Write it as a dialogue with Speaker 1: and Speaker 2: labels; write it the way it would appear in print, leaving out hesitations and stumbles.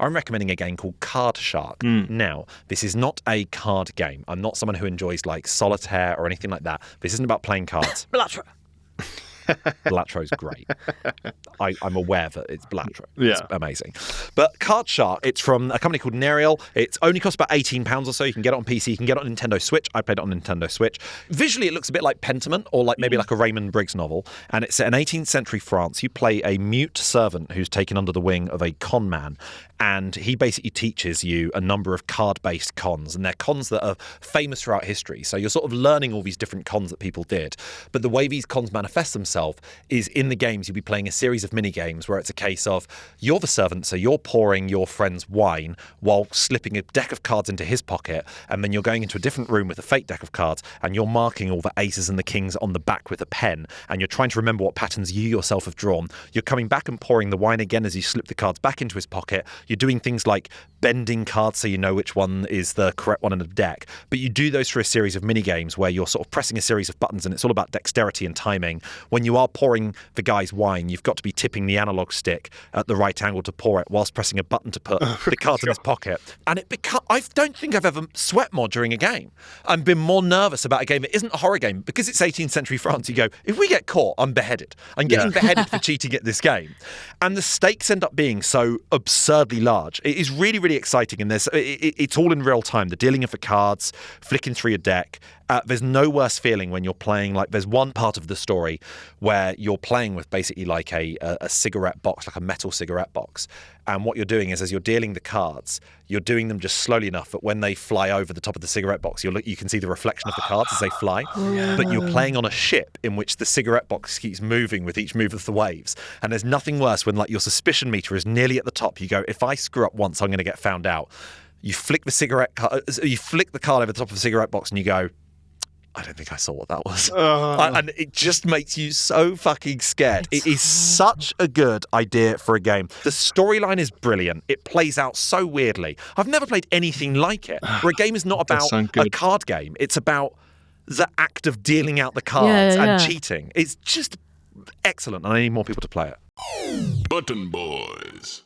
Speaker 1: I'm recommending a game called Card Shark. Now, this is not a card game. I'm not someone who enjoys like solitaire or anything like that. This isn't about playing cards.
Speaker 2: Blatra.
Speaker 1: Blatro's great. I'm aware that it's Blatro.
Speaker 2: Yeah.
Speaker 1: It's amazing. But Card Shark, it's from a company called Nerial. It only costs about £18 or so. You can get it on PC. You can get it on Nintendo Switch. I played it on Nintendo Switch. Visually, it looks a bit like Pentiment or like maybe like a Raymond Briggs novel. And it's set in 18th century France. You play a mute servant who's taken under the wing of a con man. And he basically teaches you a number of card-based cons. And they're cons that are famous throughout history. So you're sort of learning all these different cons that people did. But the way these cons manifest themselves is in the games, you'll be playing a series of mini-games where it's a case of you're the servant, so you're pouring your friend's wine while slipping a deck of cards into his pocket. And then you're going into a different room with a fake deck of cards and you're marking all the aces and the kings on the back with a pen. And you're trying to remember what patterns you yourself have drawn. You're coming back and pouring the wine again as you slip the cards back into his pocket. You're doing things like bending cards so you know which one is the correct one in the deck. But you do those through a series of mini-games where you're sort of pressing a series of buttons and it's all about dexterity and timing. When you are pouring the guy's wine, you've got to be tipping the analog stick at the right angle to pour it whilst pressing a button to put the cards in his pocket. And I don't think I've ever sweat more during a game. I've been more nervous about a game that isn't a horror game. Because it's 18th century France, you go, if we get caught, I'm beheaded. I'm getting beheaded for cheating at this game. And the stakes end up being so absurdly large. It is really, really exciting. And it's all in real time. The dealing of the cards, flicking through your deck. There's no worse feeling when you're playing, like there's one part of the story where you're playing with basically like a cigarette box, like a metal cigarette box. And what you're doing is as you're dealing the cards, you're doing them just slowly enough that when they fly over the top of the cigarette box, you can see the reflection of the cards as they fly. But you're playing on a ship in which the cigarette box keeps moving with each move of the waves. And there's nothing worse when like your suspicion meter is nearly at the top. You go, if I screw up once, I'm going to get found out. You flick the card over the top of the cigarette box and you go, I don't think I saw what that was. And it just makes you so fucking scared. It is such a good idea for a game. The storyline is brilliant. It plays out so weirdly. I've never played anything like it, where a game is not about a card game. It's about the act of dealing out the cards and cheating. It's just excellent, and I need more people to play it.
Speaker 3: Button Boys.